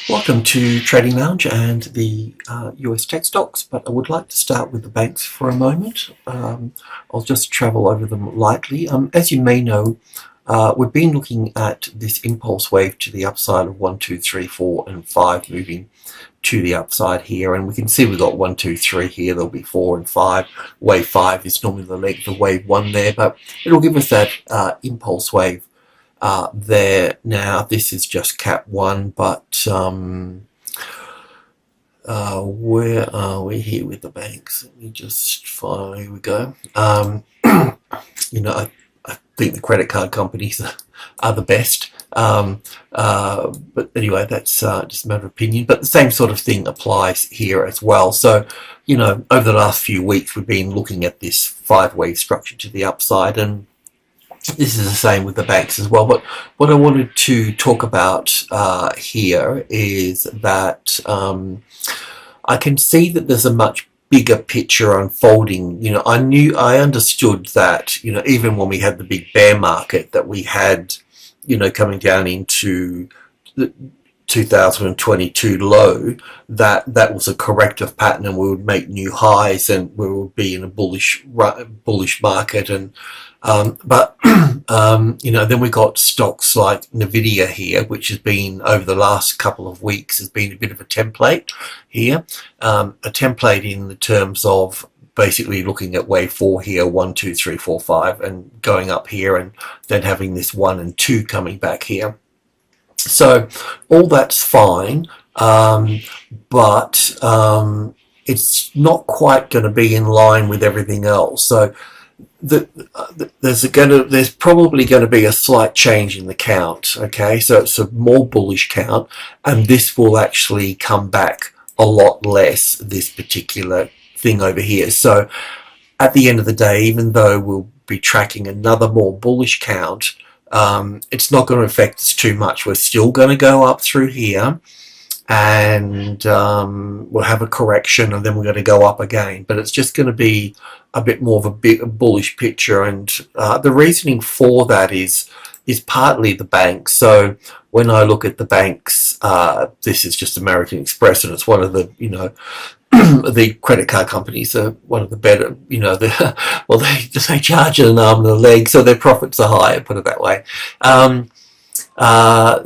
Welcome to Trading Lounge and the US tech stocks, but I would like to start with the banks for a moment. I'll just travel over them lightly. As you may know, we've been looking at this impulse wave to the upside of 1, 2, 3, 4 and 5 moving to the upside here, and we can see we've got 1, 2, 3 here. There'll be 4 and 5. Wave 5 is normally the length of wave 1 there, but it'll give us that impulse wave there. Now this is just cap 1, but where are we here with the banks? Let me just find, here we go. You know, I think the credit card companies are the best, but anyway, that's just a matter of opinion, but the same sort of thing applies here as well. So, you know, over the last few weeks we've been looking at this 5-wave structure to the upside, and this is the same with the banks as well. But what I wanted to talk about here is that I can see that there's a much bigger picture unfolding. You know, I understood that, you know, even when we had the big bear market that we had, you know, coming down into the 2022 low, that was a corrective pattern, and we would make new highs, and we would be in a bullish market. And you know, then we got stocks like NVDA here, which has been over the last couple of weeks has been a bit of a template here, a template in the terms of basically looking at wave 4 here, 1, 2, 3, 4, 5, and going up here, and then having this 1 and 2 coming back here. So all that's fine, but it's not quite going to be in line with everything else. So there's probably going to be a slight change in the count. Okay, so it's a more bullish count, and this will actually come back a lot less, this particular thing over here. So at the end of the day, even though we'll be tracking another more bullish count, it's not going to affect us too much. We're still going to go up through here, and we'll have a correction, and then we're going to go up again, but it's just going to be a bit more of a bullish picture. And the reasoning for that is partly the banks. So when I look at the banks, this is just American Express, and it's one of the, you know, the credit card companies are one of the better, you know, well, they charge an arm and a leg, so their profits are higher, put it that way.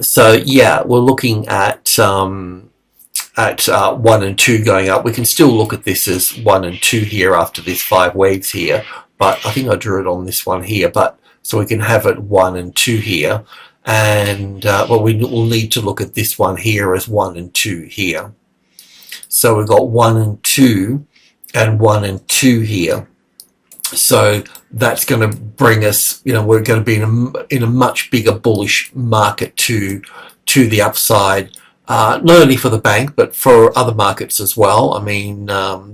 So yeah, we're looking at 1 and 2 going up. We can still look at this as 1 and 2 here after these 5 waves here, but I think I drew it on this one here, but so we can have it 1 and 2 here, and well, we will need to look at this one here as 1 and 2 here. So we've got 1 and 2 and 1 and 2 here. So that's going to bring us, you know, we're going to be in a much bigger bullish market to the upside, not only for the bank but for other markets as well. I mean,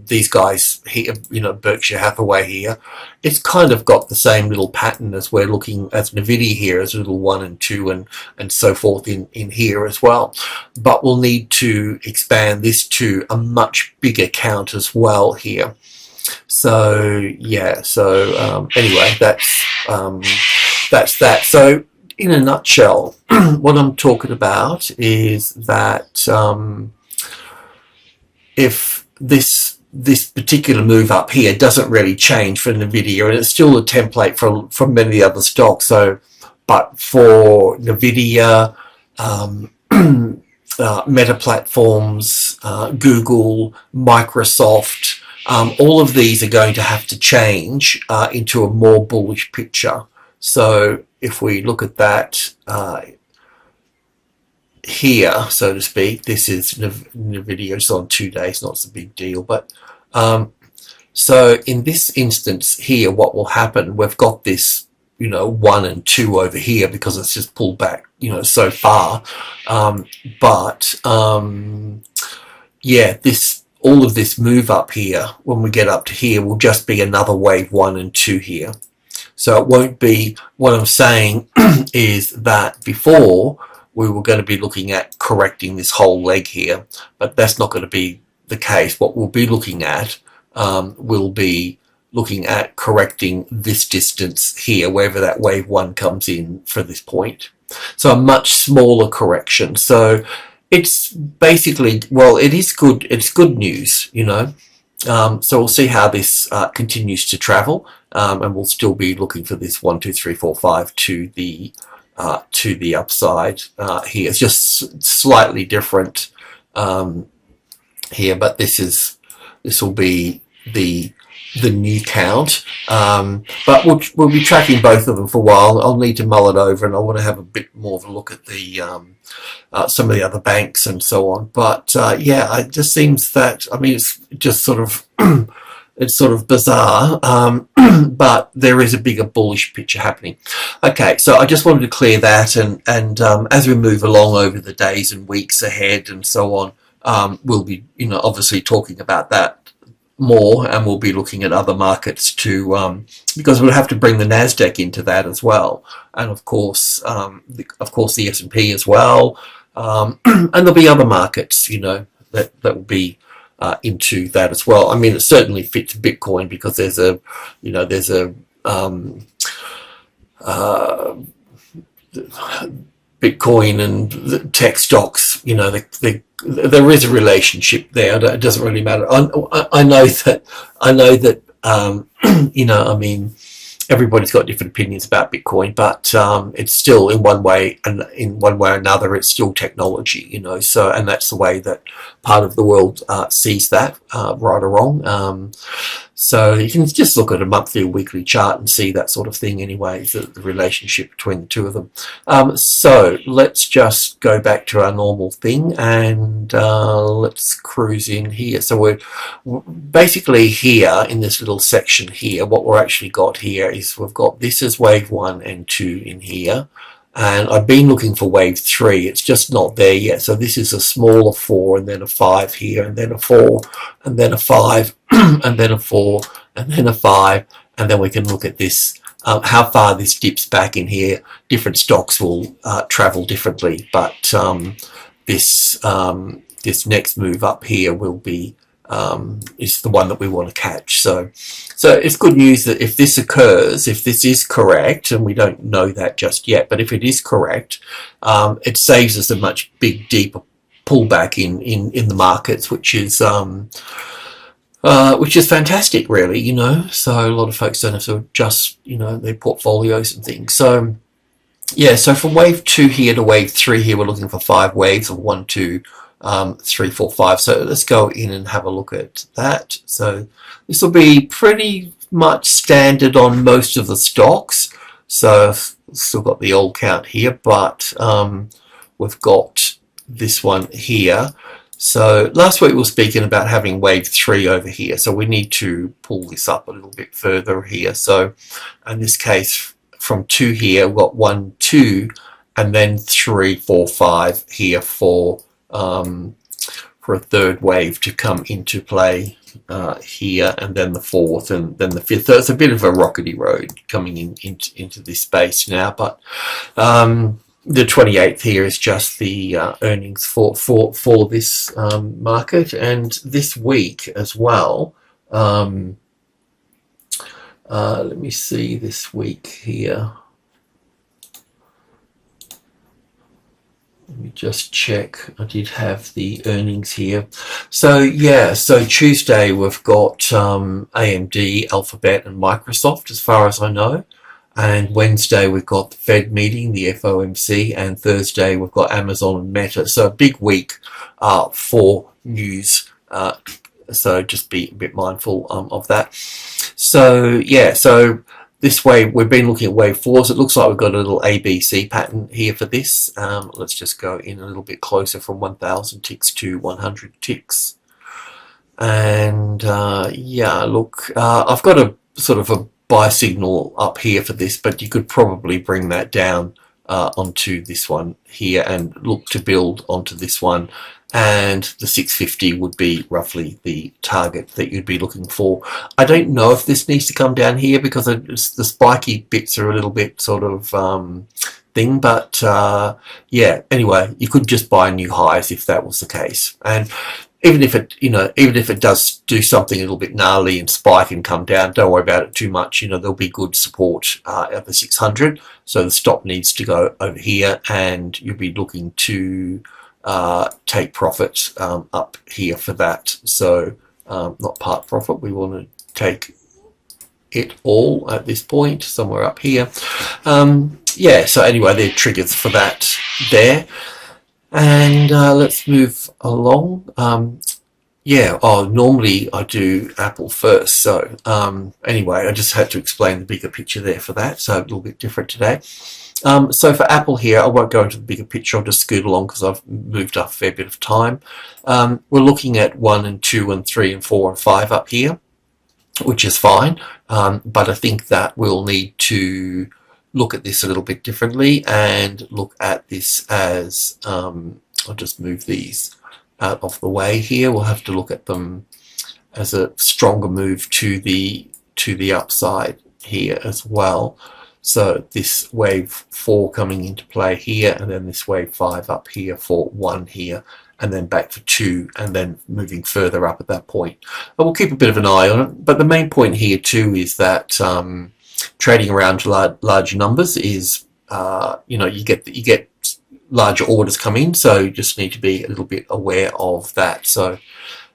these guys here, you know, Berkshire Hathaway here, it's kind of got the same little pattern as we're looking at NVIDIA here, as a little 1 and 2 and so forth in here as well. But we'll need to expand this to a much bigger count as well here. So yeah, so anyway, that's that. So in a nutshell, what I'm talking about is that if this particular move up here doesn't really change for NVIDIA, and it's still a template for many other stocks. So, but for NVIDIA, Meta Platforms, Google, Microsoft, all of these are going to have to change into a more bullish picture. So if we look at that here, so to speak, this is NVIDIA. It's on 2 days, not a big deal. But so in this instance here, what will happen, we've got this, you know, 1 and 2 over here because it's just pulled back, you know, so far. Yeah, all of this move up here, when we get up to here, will just be another wave 1 and 2 here. So it won't be, what I'm saying is that before we were going to be looking at correcting this whole leg here, but that's not going to be the case. What we'll be looking at will be looking at correcting this distance here, wherever that wave 1 comes in for this point. So a much smaller correction. So it's basically, well, it is good. It's good news, you know. So we'll see how this continues to travel, and we'll still be looking for this 1, 2, 3, 4, 5 to the upside here. It's just slightly different here, but this will be the new count. But we'll be tracking both of them for a while. I'll need to mull it over, and I want to have a bit more of a look at the some of the other banks and so on. But yeah, it just seems that, I mean, it's just sort of it's sort of bizarre, but there is a bigger bullish picture happening. Okay, so I just wanted to clear that, and as we move along over the days and weeks ahead and so on, we'll be, you know, obviously talking about that more, and we'll be looking at other markets too, because we'll have to bring the Nasdaq into that as well, and of course the S&P as well, and there'll be other markets, you know, that will be into that as well. I mean, it certainly fits Bitcoin because there's a, you know, there's a Bitcoin and tech stocks, you know, there is a relationship there. It doesn't really matter. I know that you know, I mean, everybody's got different opinions about Bitcoin, but it's still, in one way or another, it's still technology, you know. So, and that's the way that part of the world sees that, right or wrong. So you can just look at a monthly or weekly chart and see that sort of thing the relationship between the two of them. So let's just go back to our normal thing, and let's cruise in here. So we're basically here in this little section here. What we're actually got here is we've got this as wave 1 and 2 in here. And I've been looking for wave 3. It's just not there yet. So this is a smaller 4, and then a 5 here, and then a 4, and then a 5, and then a 4, and then a 5. And then we can look at this, how far this dips back in here. Different stocks will travel differently, but this next move up here will be is the one that we want to catch. So it's good news that if this occurs, if this is correct, and we don't know that just yet, but if it is correct, it saves us a much deeper pullback in the markets, which is fantastic, really, you know. So a lot of folks don't have to adjust, you know, their portfolios and things. So yeah, so from wave 2 here to wave 3 here, we're looking for 5 waves of 1, 2, 3, 4, 5. So let's go in and have a look at that. So this will be pretty much standard on most of the stocks. So I've still got the old count here, but we've got this one here. So last week we were speaking about having wave 3 over here. So we need to pull this up a little bit further here. So in this case, from 2 here, we've got 1, 2, and then 3, 4, 5 here for a third wave to come into play here, and then the 4th, and then the 5th. So it's a bit of a rockety road coming into this space now, but the 28th here is just the earnings for this market, and this week as well. Let me see this week here. Let me just check. I did have the earnings here. So yeah, so Tuesday we've got AMD, Alphabet and Microsoft as far as I know. And Wednesday we've got the Fed meeting, the FOMC, and Thursday we've got Amazon and Meta. So a big week for news. So just be a bit mindful of that. So yeah, so this wave, we've been looking at wave 4s. It looks like we've got a little ABC pattern here for this. Let's just go in a little bit closer from 1,000 ticks to 100 ticks. And yeah, look, I've got a sort of a buy signal up here for this, but you could probably bring that down onto this one here and look to build onto this one. And the 650 would be roughly the target that you'd be looking for. I don't know if this needs to come down here because the spiky bits are a little bit sort of thing, but yeah, anyway, you could just buy new highs if that was the case. And even if it, you know, even if it does do something a little bit gnarly and spike and come down, don't worry about it too much. You know, there'll be good support at the 600. So the stop needs to go over here, and you'll be looking to take profit up here for that. So not part profit, we want to take it all at this point, somewhere up here. Yeah, so anyway, there are triggers for that there. And let's move along. Yeah, normally I do Apple first. So anyway, I just had to explain the bigger picture there for that. So a little bit different today. So for Apple here, I won't go into the bigger picture. I'll just scoot along because I've moved up a fair bit of time. We're looking at 1 and 2 and 3 and 4 and 5 up here, which is fine. But I think that we'll need to look at this a little bit differently and look at this as, I'll just move these out of the way here. We'll have to look at them as a stronger move to the upside here as well. So this wave 4 coming into play here, and then this wave 5 up here for 1 here, and then back for 2, and then moving further up at that point. But we'll keep a bit of an eye on it. But the main point here too is that trading around large numbers is, you know, you get larger orders come in, so you just need to be a little bit aware of that. So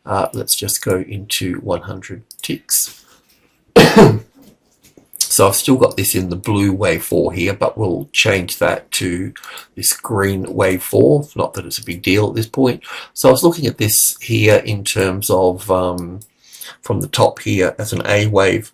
let's just go into 100 ticks. So I've still got this in the blue wave 4 here, but we'll change that to this green wave 4. Not that it's a big deal at this point. So I was looking at this here in terms of from the top here as an A wave,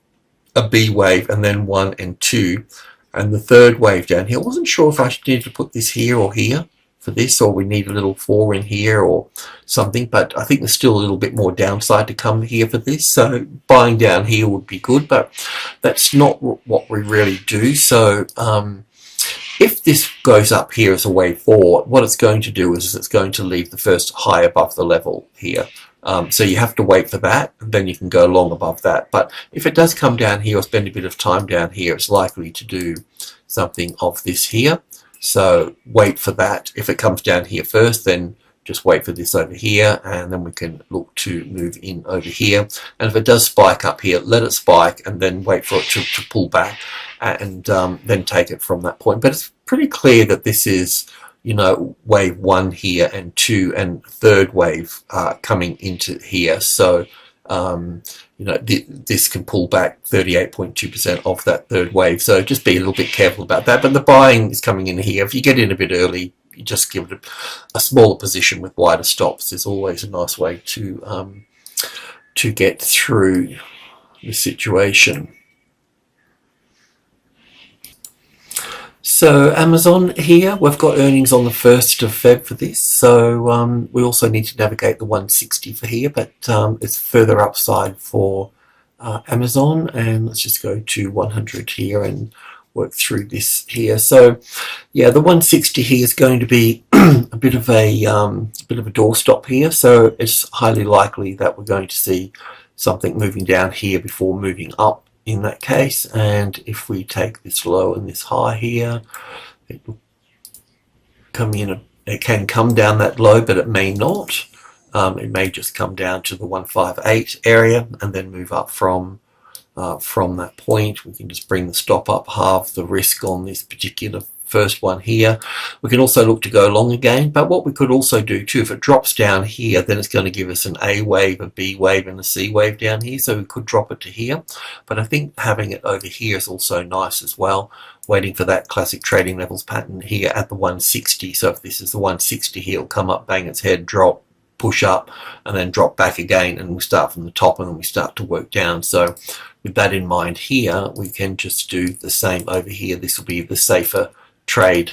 a B wave, and then 1 and 2. And the third wave down here, I wasn't sure if I needed to put this here or here for this, or we need a little 4 in here or something, but I think there's still a little bit more downside to come here for this. So buying down here would be good, but that's not what we really do. So if this goes up here as a wave 4, what it's going to do is it's going to leave the first high above the level here. So you have to wait for that, and then you can go long above that. But if it does come down here or spend a bit of time down here, it's likely to do something of this here. So wait for that. If it comes down here first, then just wait for this over here, and then we can look to move in over here. And if it does spike up here, let it spike and then wait for it to pull back, and then take it from that point. But it's pretty clear that this is, you know, wave 1 here and 2 and third wave coming into here. So you know, this can pull back 38.2% of that third wave. So just be a little bit careful about that. But the buying is coming in here. If you get in a bit early, you just give it a smaller position with wider stops. Is always a nice way to get through the situation. So Amazon here, we've got earnings on the 1st of Feb for this. So we also need to navigate the 160 for here, but it's further upside for Amazon. And let's just go to 100 here and work through this here. So yeah, the 160 here is going to be a bit of a doorstop here. So it's highly likely that we're going to see something moving down here before moving up in that case. And if we take this low and this high here, it will come in, it can come down that low, but it may not. It may just come down to the 158 area and then move up from that point. We can just bring the stop up, halve the risk on this particular first one here. We can also look to go long again, but what we could also do too, if it drops down here, then it's going to give us an A wave, a B wave, and a C wave down here, so we could drop it to here. But I think having it over here is also nice as well, waiting for that classic trading levels pattern here at the 160. So if this is the 160 here, it'll come up, bang its head, drop, push up, and then drop back again, and we start from the top and then we start to work down. So with that in mind here, we can just do the same over here. This will be the safer trade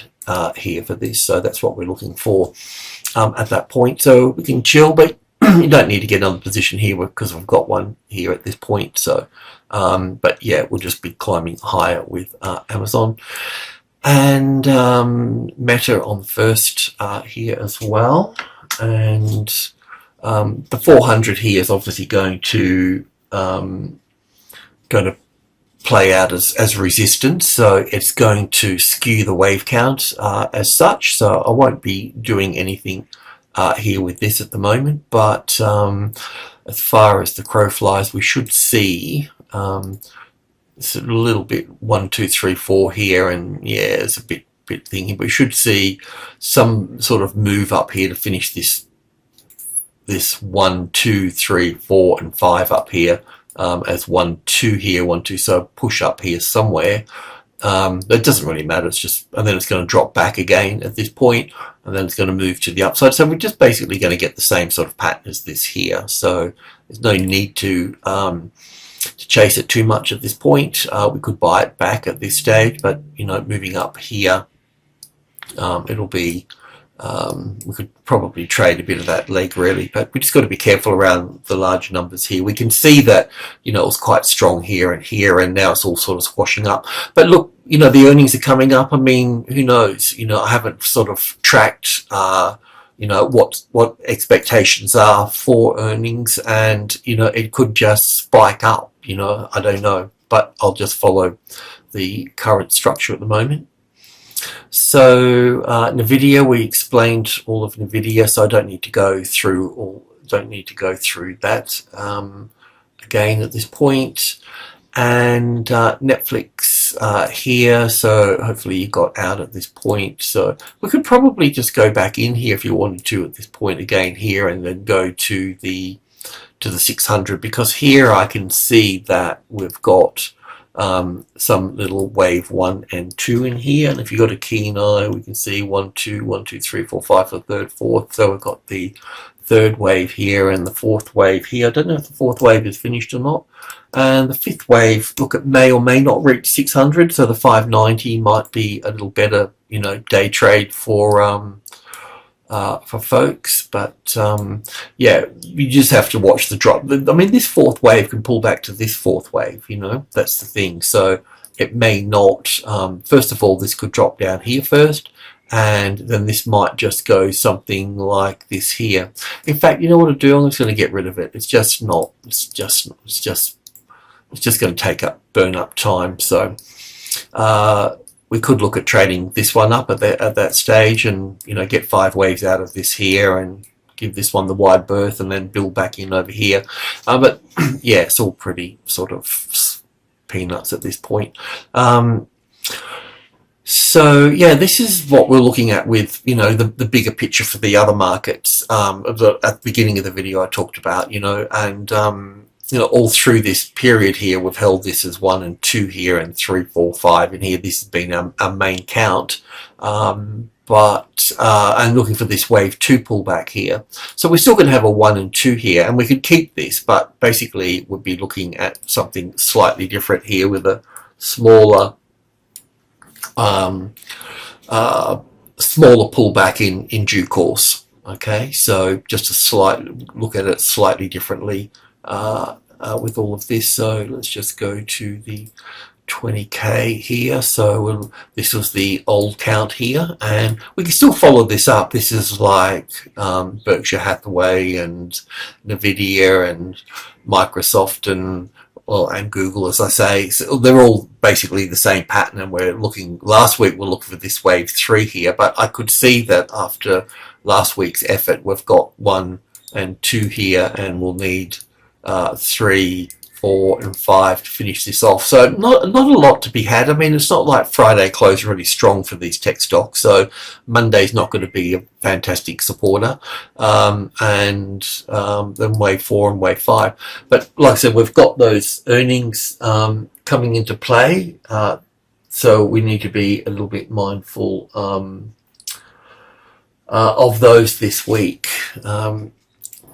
here for this, so that's what we're looking for at that point. So we can chill, but you don't need to get another position here because we've got one here at this point. So but yeah, we'll just be climbing higher with Amazon. And Meta on first here as well. And the 400 here is obviously going to play out as resistance, so it's going to skew the wave count as such. So I won't be doing anything here with this at the moment, but as far as the crow flies, we should see it's a little bit 1, 2, 3, 4 here, and yeah, it's a bit bit thingy, but we should see some sort of move up here to finish this 1, 2, 3, 4, and 5 up here, as 1, 2 here, 1, 2, so push up here somewhere. It doesn't really matter, it's just, and then it's going to drop back again at this point, and then it's going to move to the upside. So we're just basically going to get the same sort of pattern as this here. So there's no need to chase it too much at this point. We could buy it back at this stage, but you know, moving up here, it'll be, we could probably trade a bit of that leg really, but we just got to be careful around the large numbers here. We can see that, you know, it was quite strong here, and now it's all sort of squashing up. But look, you know, the earnings are coming up. I mean, who knows? You know, I haven't sort of tracked, you know, what expectations are for earnings, and you know, it could just spike up. You know, I don't know, but I'll just follow the current structure at the moment. So NVDA, we explained all of NVDA, so I don't need to go through that again at this point. And Netflix here, so hopefully you got out at this point. So we could probably just go back in here if you wanted to at this point again here, and then go to the 600, because here I can see that we've got some little wave 1 and 2 in here, and if you've got a keen eye, we can see 1, 2, 1, 2, 3, 4, 5 for the third, fourth. So we've got the third wave here and the fourth wave here. I don't know if the fourth wave is finished or not. And the fifth wave, look, it may or may not reach 600, so the 590 might be a little better, you know, day trade for folks. But yeah, you just have to watch the drop. I mean, this fourth wave can pull back to this fourth wave, you know, that's the thing. So it may not, first of all, this could drop down here first, and then this might just go something like this here. In fact, you know what I'll do? I'm just going to get rid of it. It's just not, it's just going to burn up time. So we could look at trading this one up at that stage, and you know, get 5 waves out of this here and give this one the wide berth, and then build back in over here. But yeah, it's all pretty sort of peanuts at this point. So yeah, this is what we're looking at with, you know, the bigger picture for the other markets. At the beginning of the video I talked about, you know, and you know, all through this period here, we've held this as 1 and 2 here, and 3, 4, 5 in here. This has been our main count, but I'm looking for this wave 2 pullback here. So we're still going to have a 1 and 2 here, and we could keep this, but basically we'd be looking at something slightly different here with a smaller pullback in due course. Okay, so just a slight look at it slightly differently with all of this. So let's just go to the 20k here. So this was the old count here, and we can still follow this up. This is like Berkshire Hathaway and NVIDIA and Microsoft and Google, as I say. So they're all basically the same pattern, and we're looking, last week we're looking for this wave 3 here, but I could see that after last week's effort we've got 1 and 2 here, and we'll need 3, 4 and 5 to finish this off. So not a lot to be had. I mean, it's not like Friday closed really strong for these tech stocks, so Monday's not going to be a fantastic supporter, and then wave 4 and wave 5. But like I said, we've got those earnings coming into play, so we need to be a little bit mindful of those this week,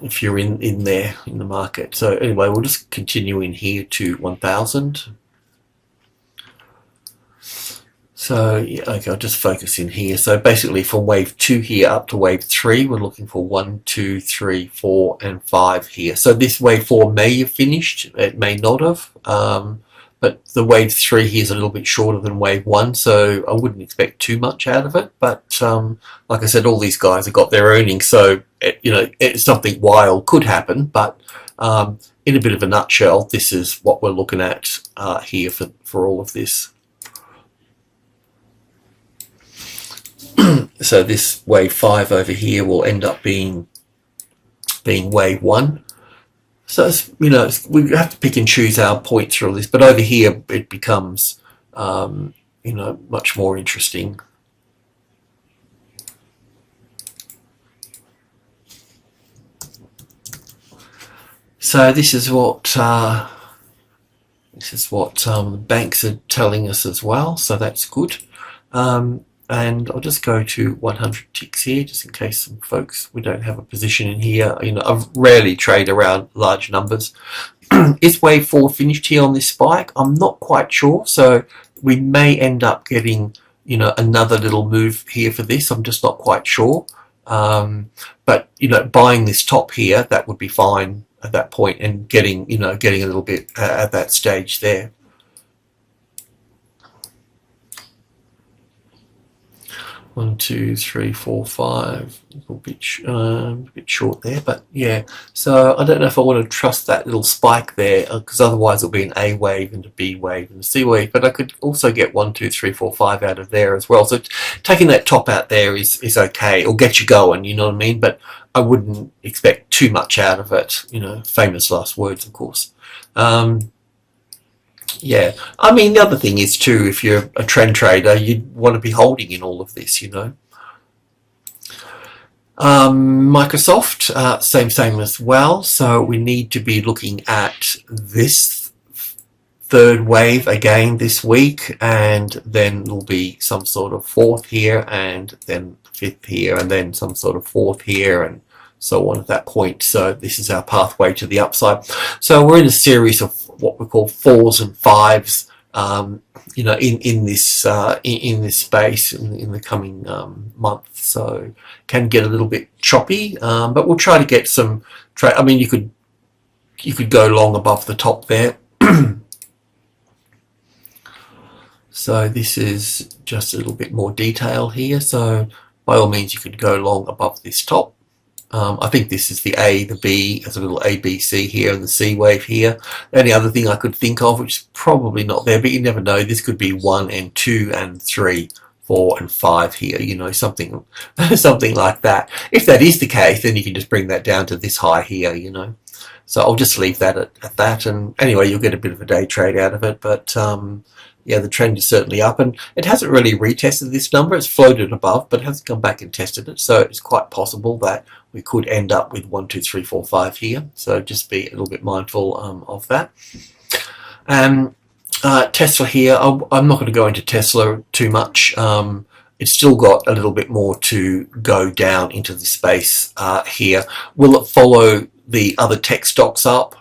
if you're in there in the market. So anyway, we'll just continue in here to 1000. So yeah, okay, I'll just focus in here. So basically from wave 2 here up to wave 3, we're looking for 1, 2, 3, 4 and 5 here. So this wave 4 may have finished, it may not have, but the wave 3 here is a little bit shorter than wave 1, so I wouldn't expect too much out of it. But like I said, all these guys have got their earnings, so you know, something wild could happen. But in a bit of a nutshell, this is what we're looking at here for all of this. So this wave 5 over here will end up being wave 1. So it's, you know, we have to pick and choose our points through all this, but over here it becomes you know, much more interesting. So this is what the banks are telling us as well, so that's good. And I'll just go to 100 ticks here, just in case some folks, we don't have a position in here. You know, I rarely trade around large numbers. Is wave 4 finished here on this spike? I'm not quite sure, so we may end up getting, you know, another little move here for this. I'm just not quite sure. But, you know, buying this top here, that would be fine at that point, and getting, you know, getting a little bit at that stage there. 1, 2, 3, 4, 5. A little bit short there, but yeah. So I don't know if I want to trust that little spike there, because otherwise it'll be an A wave and a B wave and a C wave. But I could also get 1, 2, 3, 4, 5 out of there as well. So taking that top out there is okay. It'll get you going, you know what I mean? But I wouldn't expect too much out of it. You know, famous last words, of course. Yeah, I mean, the other thing is too, if you're a trend trader, you'd want to be holding in all of this, you know. Microsoft, same as well. So we need to be looking at this third wave again this week, and then there'll be some sort of fourth here, and then fifth here, and then some sort of fourth here, and so on at that point. So this is our pathway to the upside. So we're in a series of what we call 4s and 5s, you know, in this space in the coming month. So can get a little bit choppy, but we'll try to get some trade. I mean, you could go long above the top there. So this is just a little bit more detail here. So by all means, you could go long above this top. I think this is the A, the B, there's a little ABC here, and the C wave here. The only other thing I could think of, which is probably not there, but you never know, this could be 1 and 2 and 3, 4 and 5 here, you know, something like that. If that is the case, then you can just bring that down to this high here, you know. So I'll just leave that at that, and anyway, you'll get a bit of a day trade out of it, but yeah, the trend is certainly up, and it hasn't really retested this number. It's floated above, but it hasn't come back and tested it. So it's quite possible that we could end up with 1, 2, 3, 4, 5 here. So just be a little bit mindful of that. Tesla here, I'm not going to go into Tesla too much. It's still got a little bit more to go down into the space here. Will it follow the other tech stocks up?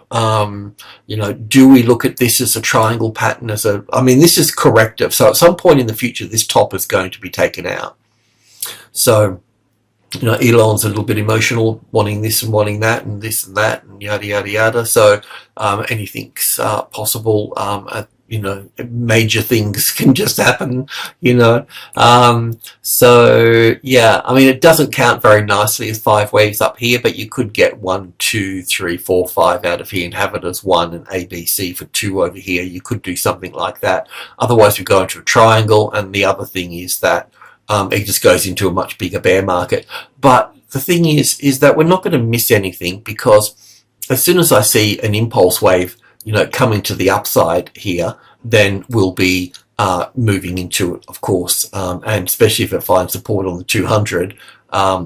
You know, do we look at this as a triangle pattern? I mean, this is corrective. So at some point in the future, this top is going to be taken out. So, you know, Elon's a little bit emotional, wanting this and wanting that and this and that and yada, yada, yada. So anything's possible. You know, major things can just happen, you know. So yeah, I mean, it doesn't count very nicely as 5 waves up here, but you could get 1, 2, 3, 4, 5 out of here and have it as 1 and ABC for 2 over here. You could do something like that. Otherwise, we go into a triangle, and the other thing is that it just goes into a much bigger bear market. But the thing is that we're not going to miss anything, because as soon as I see an impulse wave, you know, coming to the upside here, then we'll be moving into it, of course, and especially if it finds support on the 200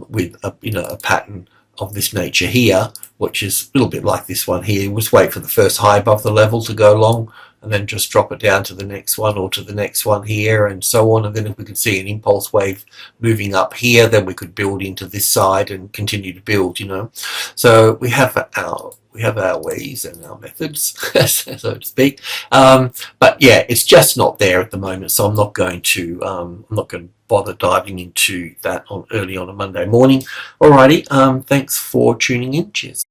with a, you know, a pattern of this nature here, which is a little bit like this one here. Just wait for the first high above the level to go long, and then just drop it down to the next one or to the next one here, and so on. And then if we could see an impulse wave moving up here, then we could build into this side and continue to build, you know. So we have our ways and our methods, so to speak. But yeah, it's just not there at the moment, so I'm not going to bother diving into that early on a Monday morning. Alrighty, thanks for tuning in. Cheers.